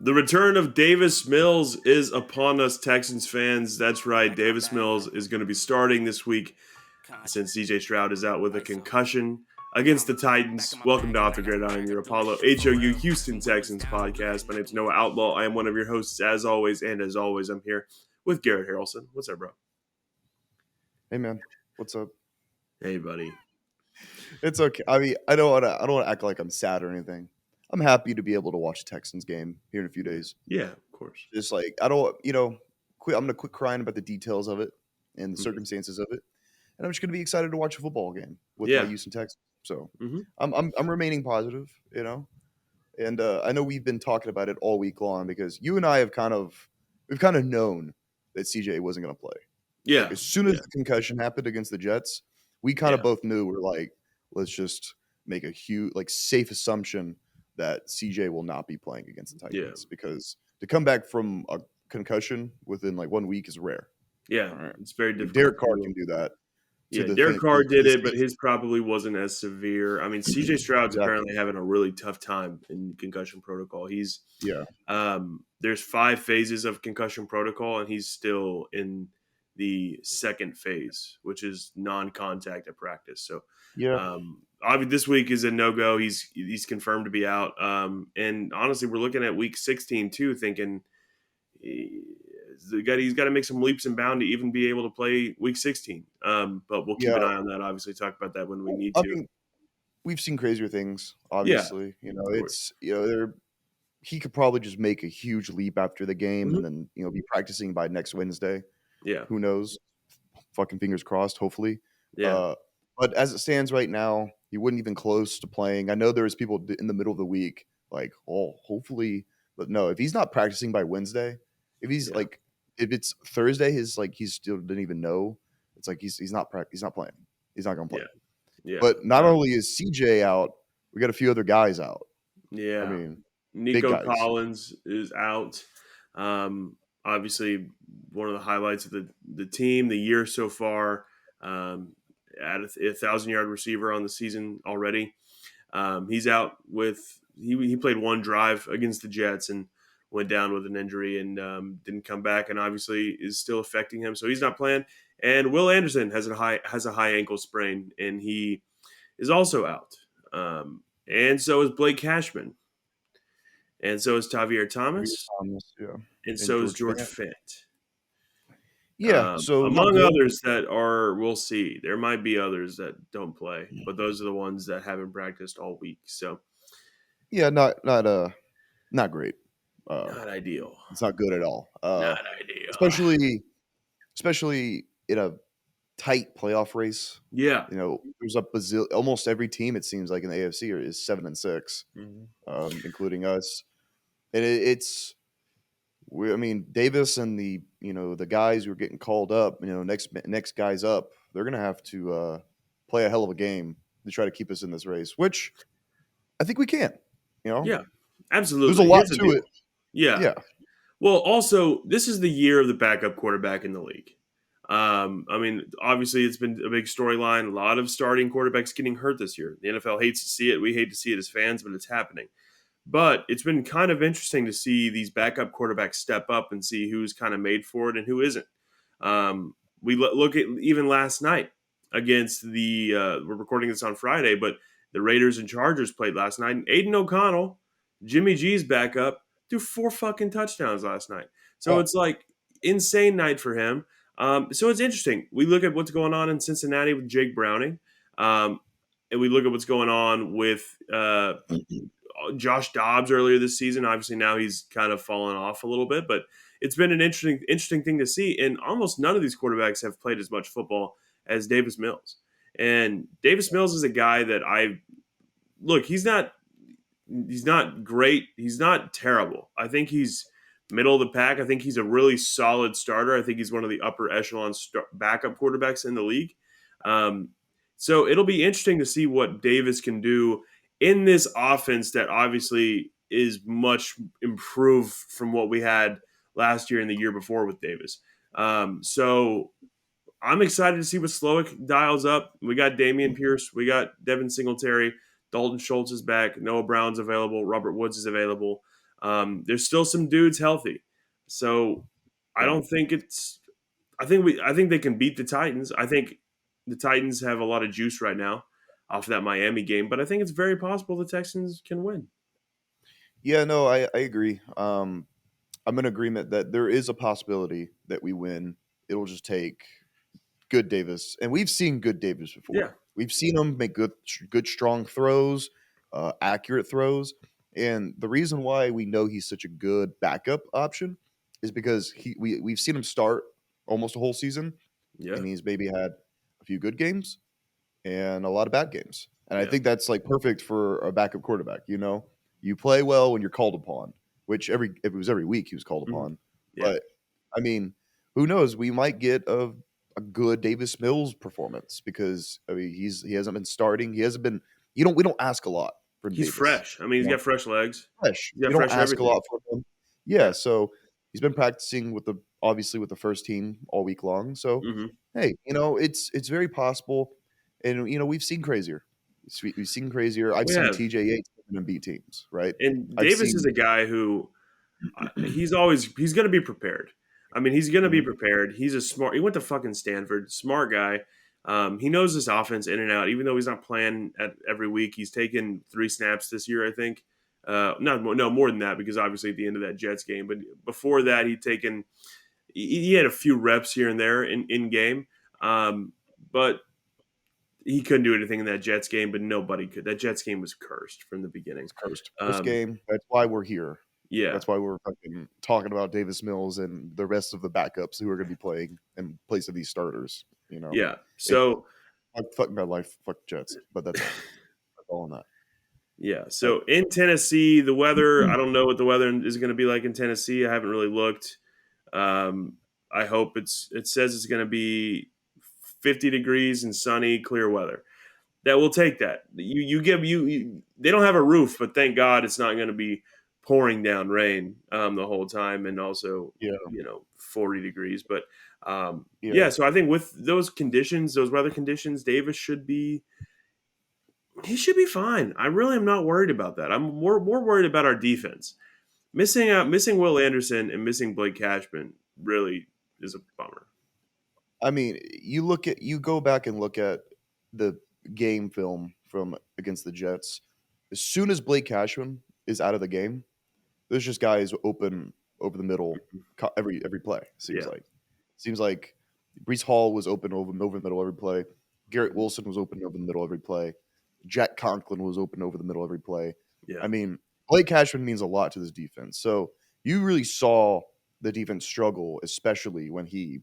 The return of Davis Mills is upon us, Texans fans. That's right. Davis Mills is going to be starting this week since CJ Stroud is out with a concussion against the Titans. Welcome to Off the Gridiron, your Apollo HOU Houston Texans podcast. My name's Noah Outlaw. I am one of your hosts, as always. And as always, I'm here with Garrett Harrelson. What's up, bro? Hey, man. What's up? Hey, buddy. It's okay. I mean, I don't want to act like I'm sad or anything. I'm happy to be able to watch the Texans game here in a few days. Yeah, of course. Just like I'm gonna quit crying about the details of it and the circumstances of it, and I'm just gonna be excited to watch a football game with my Houston Texans. So I'm remaining positive, and I know we've been talking about it all week long because you and I have we've kind of known that CJ wasn't gonna play. Yeah. Like, as soon as the concussion happened against the Jets, we kind of both knew we're like, let's just make a huge, safe assumption that CJ will not be playing against the Titans because to come back from a concussion within 1 week is rare. Yeah, it's very difficult. Derek Carr can do that. Yeah, Derek Carr did it, but his probably wasn't as severe. I mean, CJ Stroud's apparently having a really tough time in concussion protocol. There's 5 phases of concussion protocol, and he's still in the second phase, which is non-contact at practice. So, obviously, this week is a no-go. He's confirmed to be out. And honestly, we're looking at week 16 too, thinking he's got to make some leaps and bounds to even be able to play week 16. But we'll keep an eye on that. Obviously, talk about that when we need to. Mean, we've seen crazier things. Obviously, he could probably just make a huge leap after the game and then be practicing by next Wednesday. Yeah. Who knows? Fucking fingers crossed, hopefully. Yeah. But as it stands right now, he wouldn't even close to playing. I know there was people in the middle of the week hopefully. But no, if he's not practicing by Wednesday, if he's if it's Thursday, he still didn't even know. It's like he's not playing. He's not going to play. Yeah. But not only is CJ out, we got a few other guys out. Yeah. I mean, Nico Collins is out. Obviously, one of the highlights of the team, the year so far, at a 1,000-yard receiver on the season already. He's out with he played one drive against the Jets and went down with an injury and didn't come back, and obviously is still affecting him. So he's not playing. And Will Anderson has a high ankle sprain, and he is also out. And so is Blake Cashman. And so is Tavierre Thomas. And so is George Fent. Yeah. So among others that we'll see. There might be others that don't play, but those are the ones that haven't practiced all week. So yeah, not great. Not ideal. It's not good at all. Not ideal. Especially in a tight playoff race. Yeah. There's almost every team, it seems like, in the AFC is 7-6, including us. And Davis and the guys who are getting called up, next guys up, they're going to have to play a hell of a game to try to keep us in this race, which I think we can, Yeah, absolutely. There's a lot to it. Yeah. Well, also, this is the year of the backup quarterback in the league. Obviously, it's been a big storyline. A lot of starting quarterbacks getting hurt this year. The NFL hates to see it. We hate to see it as fans, but it's happening. But it's been kind of interesting to see these backup quarterbacks step up and see who's kind of made for it and who isn't. We look at even last night against we're recording this on Friday, but the Raiders and Chargers played last night. And Aiden O'Connell, Jimmy G's backup, threw 4 fucking touchdowns last night. So it's insane night for him. So it's interesting. We look at what's going on in Cincinnati with Jake Browning. And we look at what's going on with Josh Dobbs earlier this season. Obviously now he's kind of fallen off a little bit, but it's been an interesting thing to see. And almost none of these quarterbacks have played as much football as Davis Mills. And Davis Mills is a guy that he's not great. He's not terrible. I think he's middle of the pack. I think he's a really solid starter. I think he's one of the upper echelon backup quarterbacks in the league. So it'll be interesting to see what Davis can do in this offense that obviously is much improved from what we had last year and the year before with Davis. So I'm excited to see what Slowick dials up. We got Dameon Pierce. We got Devin Singletary. Dalton Schultz is back. Noah Brown's available. Robert Woods is available. There's still some dudes healthy, so I don't think it's. I think they can beat the Titans. I think the Titans have a lot of juice right now off of that Miami game, but I think it's very possible the Texans can win. Yeah, no, I agree. I'm in agreement that there is a possibility that we win. It'll just take good Davis, and we've seen good Davis Yeah, before. We've seen him make good, strong throws, accurate throws, and the reason why we know he's such a good backup option is because we've seen him start almost a whole season, yeah, and he's maybe had a few good games and a lot of bad games, and I yeah. think that's like perfect for a backup quarterback. You play well when you're called upon, which if it was every week he was called Mhm. upon, Yeah. but I mean, who knows? We might get a good Davis Mills performance because I mean he hasn't been starting. He hasn't been. We don't ask a lot from He's Davis. fresh. I mean, he's You know, got fresh legs. fresh. He's got We don't fresh ask a everything. lot from him. Yeah, Yeah. so he's been practicing obviously with the first team all week long. So Hmm. hey, it's very possible, and we've seen crazier. We've seen crazier. I've We seen have. TJ Yates and beat teams, right? And I've Davis is seen. a guy who he's going to be prepared. I mean, he's going to be Mhm. prepared. He's a smart. He went to fucking Stanford. Smart guy. He knows this offense in and out. Even though he's not playing at every week, he's taken 3 snaps this year. I think. No more than that because obviously at the end of that Jets game. But before that, he had a few reps here and there in game. But he couldn't do anything in that Jets game. But nobody could. That Jets game was cursed from the beginning. It's cursed. First Um, game. That's why we're here. yeah. That's why we're fucking talking about Davis Mills and the rest of the backups who are going to be playing in place of these starters. Yeah. It, So fuck my life, fuck Jets, but that's all. That's all on that. yeah. But So in Tennessee, the weather, I don't know what the weather is going to be like in Tennessee. I haven't really looked. Um, I hope it says it's going to be 50 degrees and sunny, clear weather. That will take that. They don't have a roof, but thank God it's not going to be pouring down rain the whole time and also, yeah, 40 degrees. But yeah. yeah, so I think with those conditions, those weather conditions, Davis should be fine. I really am not worried about that. I'm more worried about our defense. Missing Will Anderson and missing Blake Cashman really is a bummer. I mean, you go back and look at the game film from against the Jets. As soon as Blake Cashman is out of the game, there's just guys open over the middle every play. Yeah. Seems like Brees Hall was open over the middle every play. Garrett Wilson was open over the middle every play. Jack Conklin was open over the middle every play. Yeah. I mean, Blake Cashman means a lot to this defense. So you really saw the defense struggle, especially when he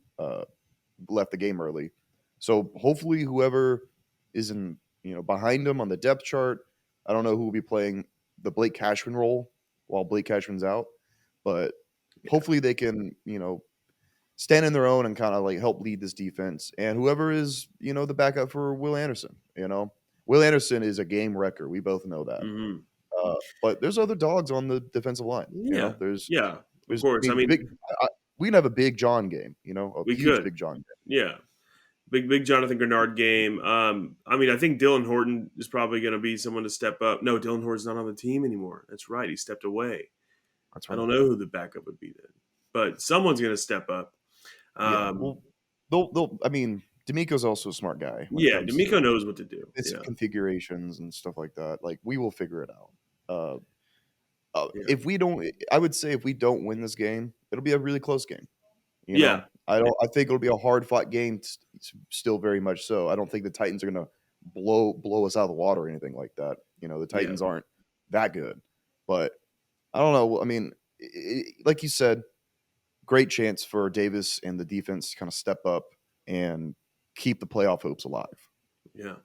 left the game early. So hopefully, whoever is behind him on the depth chart, I don't know who will be playing the Blake Cashman role while Blake Cashman's out, but Yeah. hopefully they can stand in their own and kind of like help lead this defense. And whoever is the backup for Will Anderson, Will Anderson is a game wrecker. We both know that. Hmm. But there's other dogs on the defensive line. Yeah. There's Yeah. Of there's course. I mean, big. We can have a big John game. A we huge could. big John game. Yeah. Big Jonathan Grenard game. I mean, I think Dylan Horton is probably going to be someone to step up. No, Dylan Horton's not on the team anymore. That's right. He stepped away. That's I right. don't know who the backup would be then, but someone's going to step up. Yeah. Well, they'll. I mean, D'Amico's also a smart guy when it Yeah, comes D'Amico to knows what to do. its Yeah. configurations and stuff like that. Like we will figure it out. Yeah. If we don't, I would say if we don't win this game, it'll be a really close game. Yeah. I don't. I think it'll be a hard fought game. Still, very much so. I don't think the Titans are going to blow us out of the water or anything like that. The Titans aren't that good, but I don't know. I mean, like you said, great chance for Davis and the defense to kind of step up and keep the playoff hopes alive. Yeah.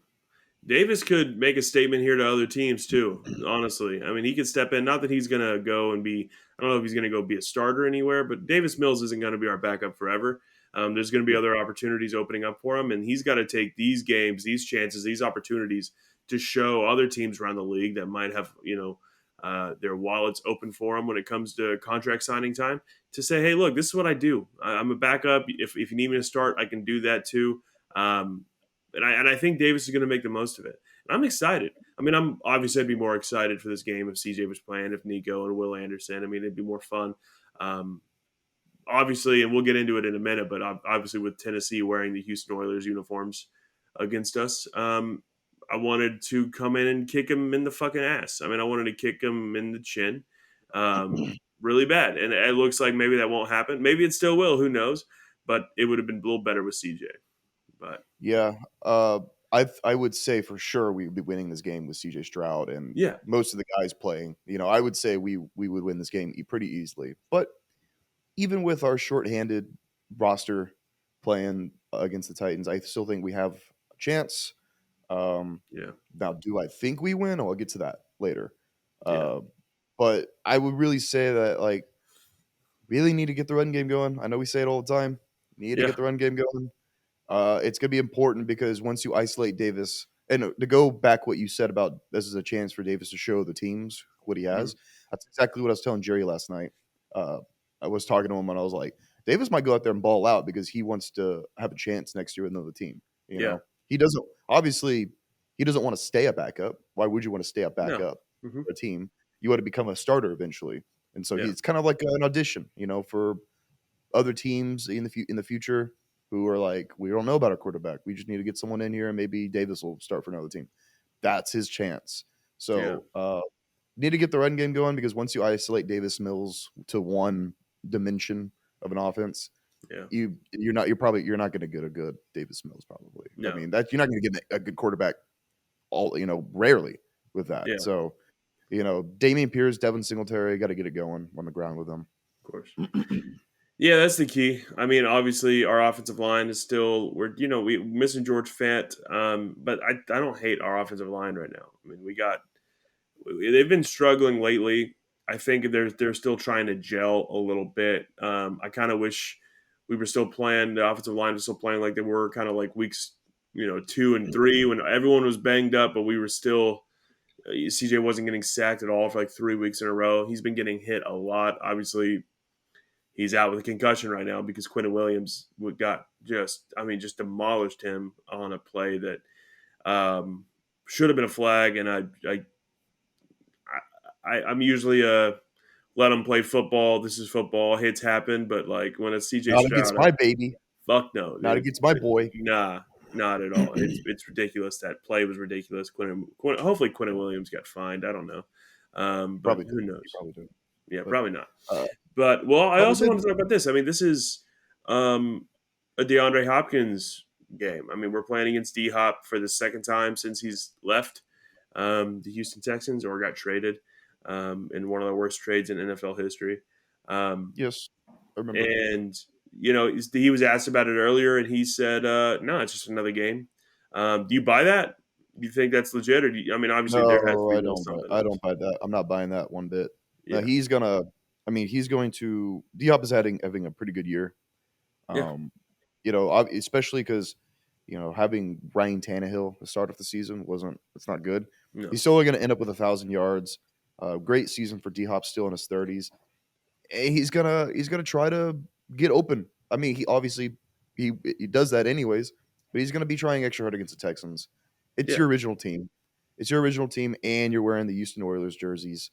Davis could make a statement here to other teams too. Honestly, I mean, he could step in. Not that he's going to go and be. I don't know if he's going to go be a starter anywhere, but Davis Mills isn't going to be our backup forever. There's going to be other opportunities opening up for him, and he's got to take these games, these chances, these opportunities to show other teams around the league that might have their wallets open for him when it comes to contract signing time. To say, hey, look, this is what I do. I'm a backup. If you need me to start, I can do that too. And I think Davis is going to make the most of it. And I'm excited. I mean, I'd be more excited for this game if CJ was playing, if Nico and Will Anderson. I mean, it'd be more fun. Um, obviously, and we'll get into it in a minute, but obviously with Tennessee wearing the Houston Oilers uniforms against us, I wanted to come in and kick him in the fucking ass. I mean, I wanted to kick him in the chin, really bad. And it looks like maybe that won't happen. Maybe it still will. Who knows? But it would have been a little better with CJ. But Yeah, I would say for sure we would be winning this game with CJ Stroud and yeah, most of the guys playing. I would say we would win this game pretty easily. But even with our shorthanded roster playing against the Titans, I still think we have a chance. yeah, Now, do I think we win? Oh, I'll get to that later. yeah, Uh, but I would really say that really need to get the run game going. I know we say it all the time. Need to yeah, get the run game going. It's going to be important because once you isolate Davis, and to go back what you said about this is a chance for Davis to show the teams what he mhm, has. That's exactly what I was telling Jerry last night. I was talking to him and I was like, Davis might go out there and ball out because he wants to have a chance next year with another team. yeah, He doesn't want to stay a backup. Why would you want to stay a no, backup hmm, for a team? You want to become a starter eventually, and so yeah, he's kind of like an audition, for other teams in the future who are like, we don't know about our quarterback. We just need to get someone in here, and maybe Davis will start for another team. That's his chance. yeah, So need to get the run game going because once you isolate Davis Mills to one dimension of an offense, yeah, you're not going to get a good Davis Mills probably. I no, mean that you're not going to get a good quarterback rarely with that. yeah, of So Damian Pierce, Devin Singletary, got to get it going on the ground with them. course. Yeah, that's the key. I mean, obviously, our offensive line is still we missing George Fant, but I don't hate our offensive line right now. I mean, they've been struggling lately. I think they're still trying to gel a little bit. I kind of wish we were still playing. The offensive line was still playing like they were kind of like weeks 2 and 3 when everyone was banged up, but we were still. CJ wasn't getting sacked at all for like 3 weeks in a row. He's been getting hit a lot. Obviously, he's out with a concussion right now because Quentin Williams just demolished him on a play that should have been a flag. And I'm usually let him play football. This is football. Hits happen, but like when it's CJ Not Stroud, against my baby. fuck no, Not dude. against my boy. Nah, not at all. It's ridiculous. That play was ridiculous. Hopefully Quentin Williams got fined. I don't know, but Probably who did. He knows? probably did. Yeah, But probably not. uh, But I probably also did. want to talk about this. I mean, this is a DeAndre Hopkins game. I mean, we're playing against D Hop for the second time since he's left the Houston Texans or got traded in one of the worst trades in NFL history. Um, Yes, I remember. and he was asked about it earlier, and he said, "No, it's just another game." Do you buy that? Do you think that's legit, or I mean, obviously there has to No, be I a little don't buy. something I else. don't buy that. I'm not buying that one bit. Yeah, He's gonna. I mean, he's going to. Diop is having a pretty good year. yeah, Um, especially because having Ryan Tannehill to start off the season wasn't. It's not good. no, He's still going to end up with 1,000 yards. Great season for D Hop, still in his 30s. And he's gonna try to get open. I mean, he obviously he does that anyways, but he's gonna be trying extra hard against the Texans. It's yeah, your original team. It's your original team, and you're wearing the Houston Oilers jerseys.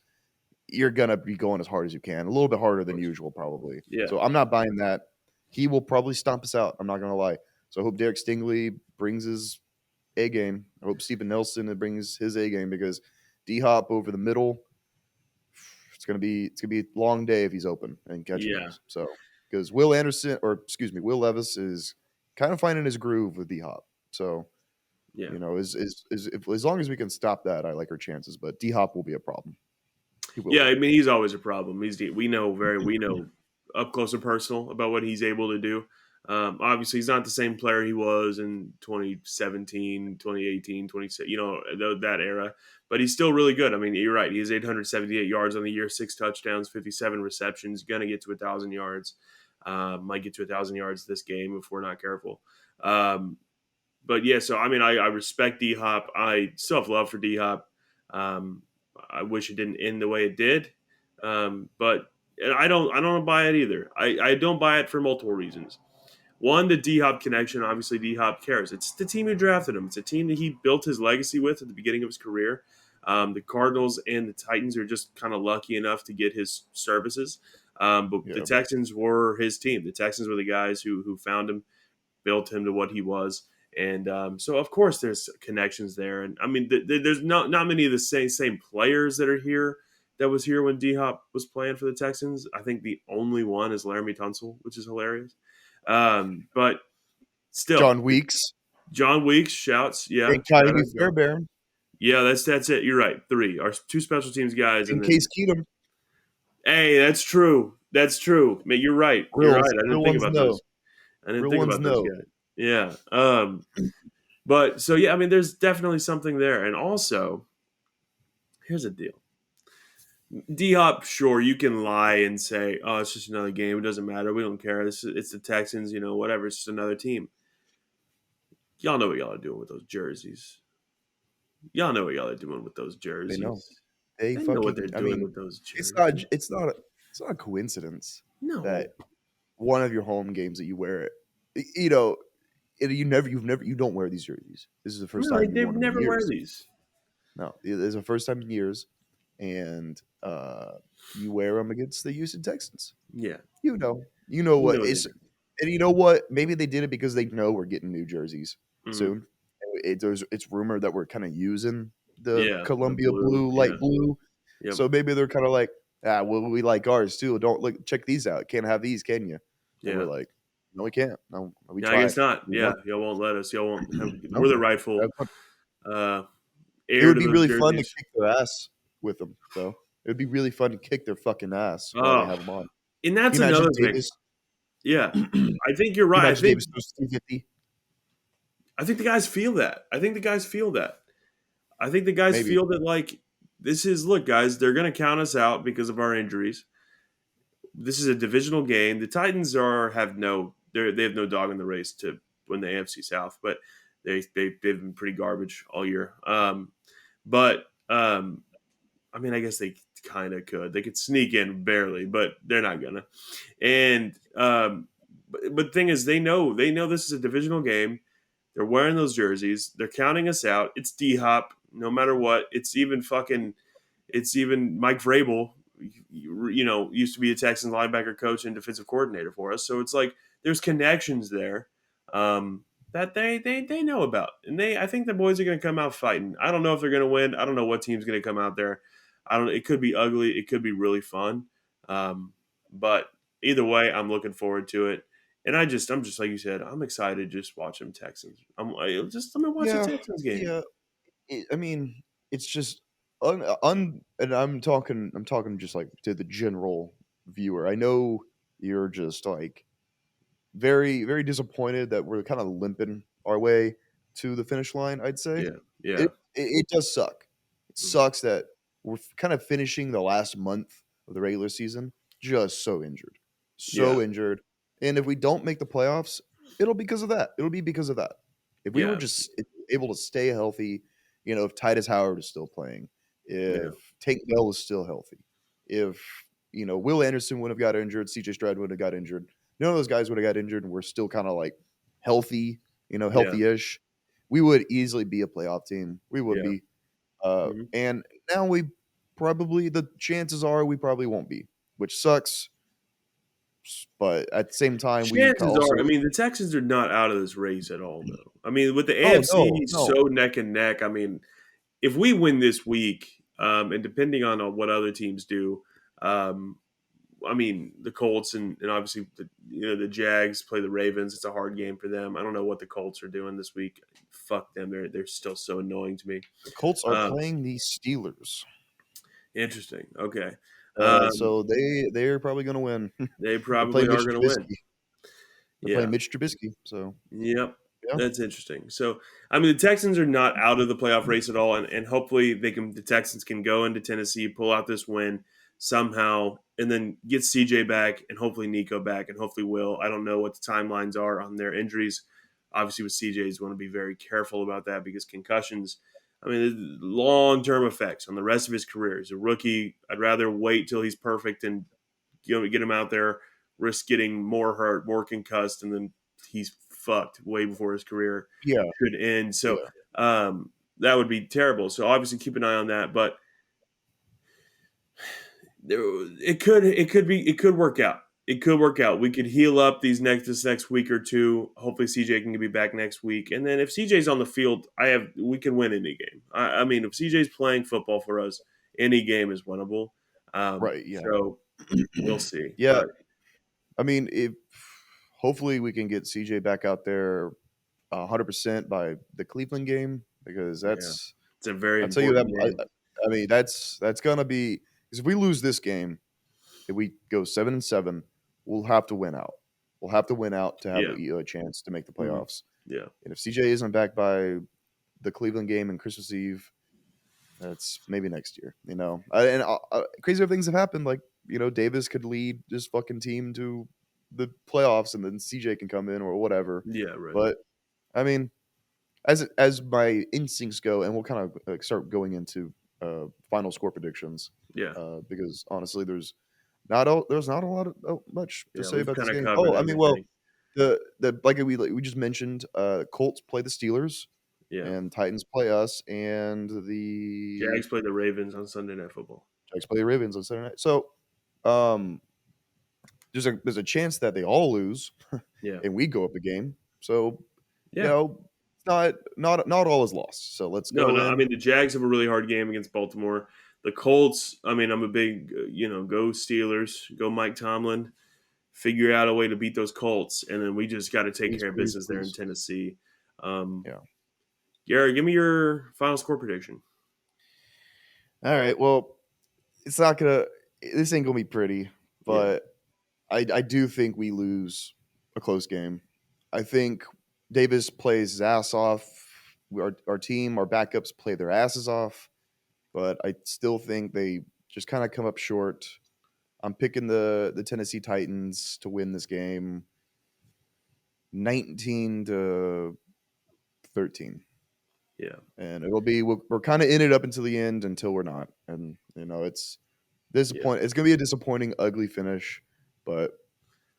You're gonna be going as hard as you can, a little bit harder of than course, usual, probably. yeah, So I'm not buying that. He will probably stomp us out. I'm not gonna lie. So I hope Derek Stingley brings his A game. I hope Steven Nelson brings his A game because D Hop over the middle. It's gonna be a long day if he's open and catching yeah, those. So because Will Levis is kind of finding his groove with D Hop. So yeah. as long as we can stop that, I like our chances. But D Hop will be a problem. He will Yeah, be. I mean he's always a problem. We know up close and personal about what he's able to do. Obviously, he's not the same player he was in 2017, 2018, 26, that era, but he's still really good. I mean, you're right. He has 878 yards on the year, 6 touchdowns, 57 receptions. Going to get to 1,000 yards. Might get to 1,000 yards this game if we're not careful. Um, but yeah, so I mean, I respect D Hop. I still have love for D Hop. Um, I wish it didn't end the way it did, but I don't buy it either. I don't buy it for multiple reasons. One, the D Hop connection. Obviously, D Hop cares. It's the team who drafted him. It's a team that he built his legacy with at the beginning of his career. The Cardinals and the Titans are just kind of lucky enough to get his services. But the Texans were his team. The Texans were the guys who found him, built him to what he was. And so, of course, there's connections there. And I mean, there's not many of the same players that are here that was here when D-Hop was playing for the Texans. I think the only one is Laramie Tunsil, which is hilarious. But still, John Weeks, shouts, yeah. and Kylie Fairbairn. Yeah, that's it. You're right. 3 our 2 special teams guys, and Case Keenum. Hey, that's true. That's true. Man, you're right. You're right. I didn't think about those. I didn't think about those guys. Yeah. But so yeah, I mean, there's definitely something there, and also, here's the deal. D-Hop, sure, you can lie and say, "Oh, it's just another game. It doesn't matter. We don't care. It's the Texans. Whatever. It's just another team." Y'all know what y'all are doing with those jerseys. Y'all know what y'all are doing with those jerseys. They know. They know what they're doing with those jerseys. It's not a coincidence that one of your home games that you wear it. You don't wear these jerseys. This is the first time they never wear these. No, this is the first time in years, and you wear them against the Houston Texans. Yeah, you know what is, and you know what? Maybe they did it because they know we're getting new jerseys soon. It's rumored that we're kind of using the Columbia blue, light blue. Yep. So maybe they're kind of like, well, we like ours too. Don't check these out. Can't have these, can you? Yeah. And we're like, no, we can't. No, we I guess not. Y'all won't let us. Y'all won't. We're the rightful. It would be really fun to kick their ass with them, though. It would be really fun to kick their fucking ass while they have them on. And that's another thing. Yeah, I think you're right. I think Davis goes 350. I think the guys feel that. I think the guys feel that like this is, look, guys, they're going to count us out because of our injuries. This is a divisional game. The Titans have no dog in the race to win the AFC South, but they've been pretty garbage all year. But I mean, I guess they kind of could. They could sneak in barely, but they're not gonna. And but the thing is, they know this is a divisional game. They're wearing those jerseys. They're counting us out. It's D-Hop, no matter what. It's even Mike Vrabel, used to be a Texans linebacker coach and defensive coordinator for us. So it's like there's connections there that they know about, and I think the boys are going to come out fighting. I don't know if they're going to win. I don't know what team's going to come out there. It could be ugly. It could be really fun. But either way, I'm looking forward to it. And I'm just like you said, I'm excited just watching Texans. I'm gonna watch the Texans game. Yeah, I mean, it's just and I'm talking just like to the general viewer. I know you're just like very, very disappointed that we're kind of limping our way to the finish line. I'd say, it does suck. It sucks that we're kind of finishing the last month of the regular season just so injured. And if we don't make the playoffs, it'll be because of that. If we were just able to stay healthy, if Titus Howard is still playing, if Tank Dell is still healthy, if Will Anderson wouldn't have got injured, CJ Stroud wouldn't have got injured, none of those guys would have got injured, and we're still kind of like healthy, healthy-ish, we would easily be a playoff team. We would be. And now the chances are we probably won't be, which sucks. But at the same time, the Texans are not out of this race at all, though. I mean, with the AFC so neck and neck, I mean, if we win this week, and depending on what other teams do, I mean, the Colts and obviously the Jags play the Ravens. It's a hard game for them. I don't know what the Colts are doing this week. Fuck them. They're still so annoying to me. The Colts are playing the Steelers. Interesting. Okay. So they're probably going to win. They probably are going to win. They're playing Mitch Trubisky. So that's interesting. So I mean, the Texans are not out of the playoff race at all, and hopefully the Texans can go into Tennessee, pull out this win somehow, and then get CJ back, and hopefully Nico back, and hopefully Will. I don't know what the timelines are on their injuries. Obviously, with CJ's, want to be very careful about that because concussions. I mean, long-term effects on the rest of his career. He's a rookie. I'd rather wait till he's perfect and get him out there, risk getting more hurt, more concussed, and then he's fucked way before his career could end. So, that would be terrible. So obviously keep an eye on that. But it could work out. It could work out. We could heal up this next week or two. Hopefully CJ can be back next week. And then if CJ's on the field, we can win any game. I mean, if CJ's playing football for us, any game is winnable. Right. Yeah. So we'll see. Yeah. But, I mean, if hopefully we can get CJ back out there 100% by the Cleveland game, because it's a very I'll tell you that. I mean, that's gonna be, because if we lose this game, if we go 7-7, we'll have to win out. We'll have to win out to have a chance to make the playoffs. Yeah. And if CJ isn't back by the Cleveland game and Christmas Eve, that's maybe next year. And crazier things have happened. Like, Davis could lead this fucking team to the playoffs, and then CJ can come in or whatever. Yeah, right. But I mean, as my instincts go, and we'll kind of start going into final score predictions. Yeah. Because honestly, there's not a lot of much to say about this game. I mean, well, the like we just mentioned, Colts play the Steelers. Yeah. And Titans play us, and the Jags play the Ravens on Sunday Night Football. Jags play the Ravens on Sunday night. So, there's a chance that they all lose, and we go up a game. So, not all is lost. So let's go. No. I mean, the Jags have a really hard game against Baltimore. The Colts. I mean, I'm a big, go Steelers, go Mike Tomlin, figure out a way to beat those Colts, and then we just got to take care of business there in Tennessee. Garrett, give me your final score prediction. All right. Well, this ain't gonna be pretty, but I do think we lose a close game. I think Davis plays his ass off. Our team, our backups play their asses off, but I still think they just kind of come up short. I'm picking the Tennessee Titans to win this game 19-13. Yeah. And it'll be, we're kind of in it up until the end until we're not. And, it's disappointing. Yeah. It's going to be a disappointing, ugly finish, but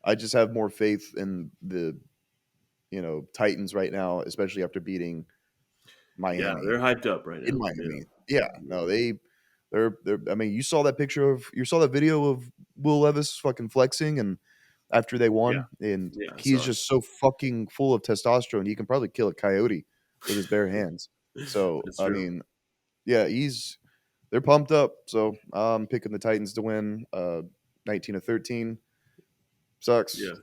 I just have more faith in the, Titans right now, especially after beating Miami. Yeah, they're hyped up right now. In Miami. Yeah. No, they're I mean, you saw that video of Will Levis fucking flexing and after they won, and he's just so fucking full of testosterone, he can probably kill a coyote with his bare hands. So I mean, they're pumped up. So I'm picking the Titans to win 19-13. Sucks. Yeah.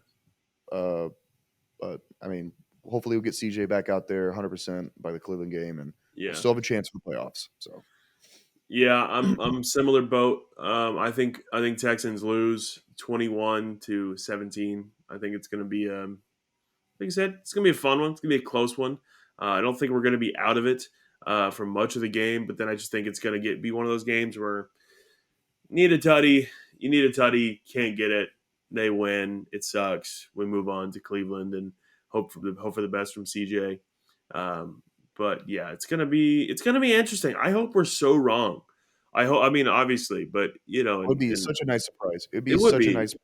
But I mean, hopefully we'll get CJ back out there 100% by the Cleveland game, and we'll still have a chance for the playoffs. So yeah, I'm similar boat. I think Texans lose 21-17. I think it's going to be like I said, it's going to be a fun one. It's going to be a close one. I don't think we're going to be out of it for much of the game, but then I just think it's going to be one of those games where you need a tutty, can't get it, they win, it sucks. We move on to Cleveland and hope for the best from CJ. But yeah, it's gonna be interesting. I hope we're so wrong. I mean, obviously, but it would be such a nice surprise. A nice surprise.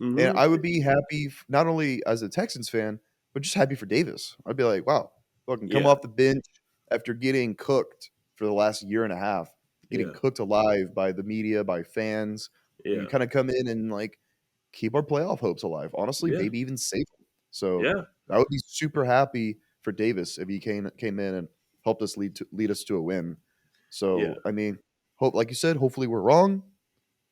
Mm-hmm. And I would be happy not only as a Texans fan, but just happy for Davis. I'd be like, wow, fucking come off the bench after getting cooked for the last year and a half, getting cooked alive by the media, by fans. Yeah. You kind of come in and like keep our playoff hopes alive. Honestly, maybe even save them. So I would be super happy for Davis if he came in and helped us lead us to a win. So I mean, like you said, hopefully we're wrong.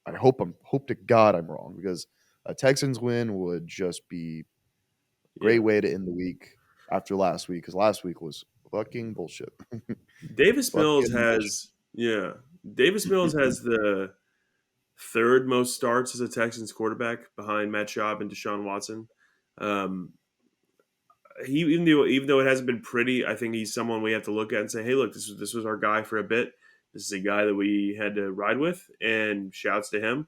I hope to God I'm wrong, because a Texans win would just be a great way to end the week after last week, because last week was fucking bullshit. Davis Mills has the third most starts as a Texans quarterback behind Matt Schaub and Deshaun Watson. Even though it hasn't been pretty, I think he's someone we have to look at and say, hey, look, this was our guy for a bit. This is a guy that we had to ride with, and shouts to him.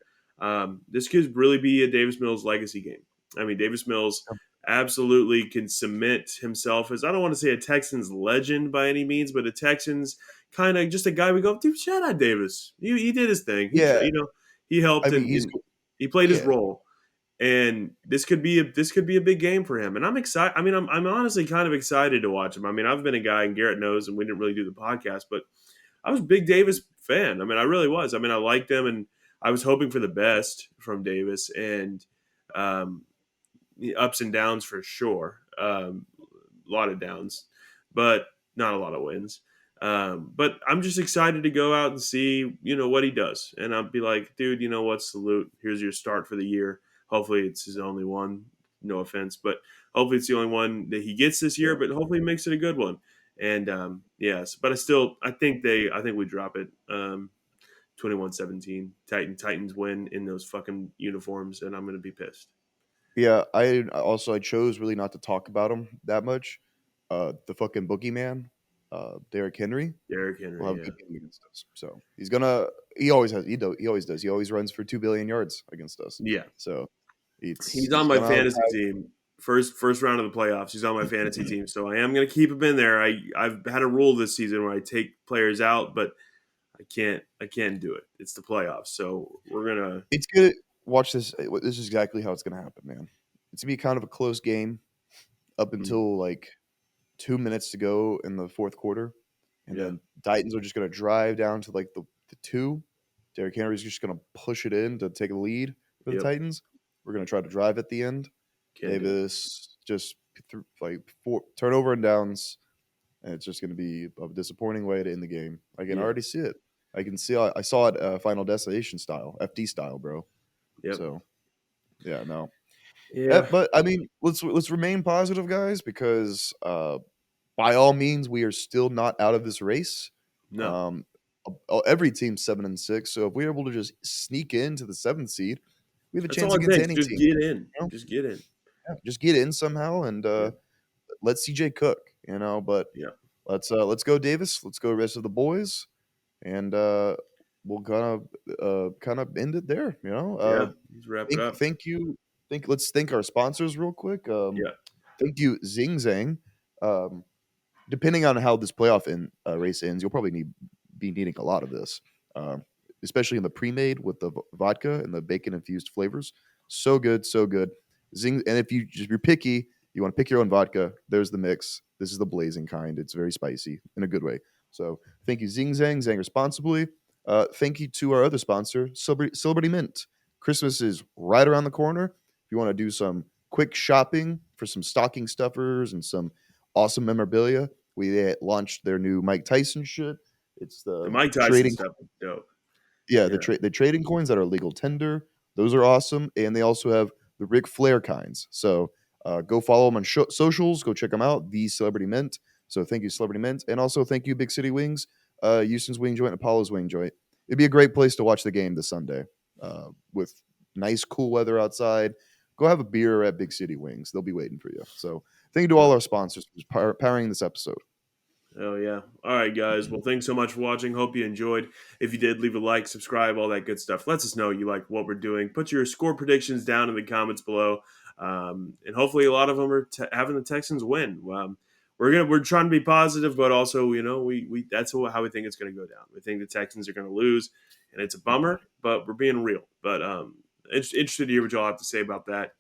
This could really be a Davis Mills legacy game. I mean, Davis Mills absolutely can cement himself as, I don't want to say a Texans legend by any means, but a Texans kind of just a guy we go, dude, shout out Davis. He did his thing. He helped, and he played his role. and this could be a big game for him. And I'm excited. I mean, I'm honestly kind of excited to watch him. I mean, I've been a guy, and Garrett knows, and we didn't really do the podcast, but I was a big Davis fan. I mean, I really was. I mean, I liked him, and I was hoping for the best from Davis, and um, the ups and downs for sure. A lot of downs, but not a lot of wins. But I'm just excited to go out and see, what he does. And I'll be like, dude, you know what? Salute. Here's your start for the year. Hopefully it's his only one. No offense, but hopefully it's the only one that he gets this year, but hopefully he makes it a good one. And yes, but I think we drop it. 21-17. Titans win in those fucking uniforms, and I'm going to be pissed. Yeah, I chose really not to talk about him that much. The fucking boogeyman, Derrick Henry. Derrick Henry, will have a good game against us. So he's gonna. He always has. He always does. He always runs for 2 billion yards against us. Yeah. So he's on my fantasy team. First round of the playoffs. He's on my fantasy team, so I am going to keep him in there. I've had a rule this season where I take players out, but I can't do it. It's the playoffs, so we're gonna. It's good. Watch this. This is exactly how it's gonna happen, man. It's gonna be kind of a close game up until like 2 minutes to go in the fourth quarter, and then Titans are just gonna drive down to like the 2. Derrick Henry's just gonna push it in to take a lead for the Titans. We're gonna try to drive at the end. Davis just like 4 turnover and downs, and it's just gonna be a disappointing way to end the game. I can already see it. I can see. I saw it Final Destination style, FD style, bro. Yep. So, yeah, no. Yeah, but I mean, let's remain positive, guys, because by all means, we are still not out of this race. No. Every team's 7-6, so if we're able to just sneak into the 7th seed, we have a chance against any just team. Get in. You know? Just get in. Yeah, just get in somehow, and let CJ cook. But let's go, Davis. Let's go, rest of the boys, and we'll kind of end it there. Let's wrap it up. Thank you. Let's thank our sponsors real quick. Thank you, Zing Zang. Depending on how this playoff race ends, you'll probably be needing a lot of this, especially in the pre-made with the vodka and the bacon-infused flavors. So good, so good. Zing, and if you're picky, you want to pick your own vodka, there's the mix. This is the blazing kind. It's very spicy in a good way. So thank you, Zing Zang. Zang responsibly. Thank you to our other sponsor, Celebrity Mint. Christmas is right around the corner. If you want to do some quick shopping for some stocking stuffers and some awesome memorabilia, we launched their new Mike Tyson shit. It's the Mike Tyson trading stuff is dope. Yeah, the trading coins that are legal tender. Those are awesome, and they also have the Ric Flair kinds. So go follow them on socials. Go check them out. The Celebrity Mint. So thank you, Celebrity Mint, and also thank you, Big City Wings, Houston's Wing Joint, Apollo's Wing Joint. It'd be a great place to watch the game this Sunday with nice, cool weather outside. Go have a beer at Big City Wings. They'll be waiting for you. So thank you to all our sponsors for powering this episode. Oh, yeah. All right, guys. Well, thanks so much for watching. Hope you enjoyed. If you did, leave a like, subscribe, all that good stuff. Let us know you like what we're doing. Put your score predictions down in the comments below. And hopefully a lot of them are having the Texans win. We're trying to be positive, but also, we that's how we think it's going to go down. We think the Texans are going to lose, and it's a bummer, but we're being real. But interested to hear what y'all have to say about that.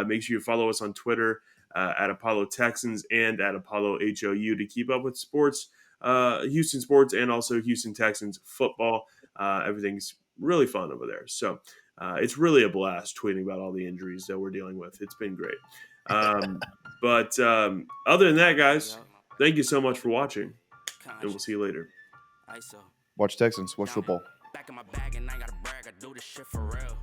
Make sure you follow us on Twitter at Apollo Texans and at Apollo HOU to keep up with sports, Houston sports, and also Houston Texans football. Everything's really fun over there. So it's really a blast tweeting about all the injuries that we're dealing with. It's been great. But other than that, guys, thank you so much for watching, and we'll see you later. Watch Texans. Watch football. Back in my bag and I gotta brag, I do this shit for real.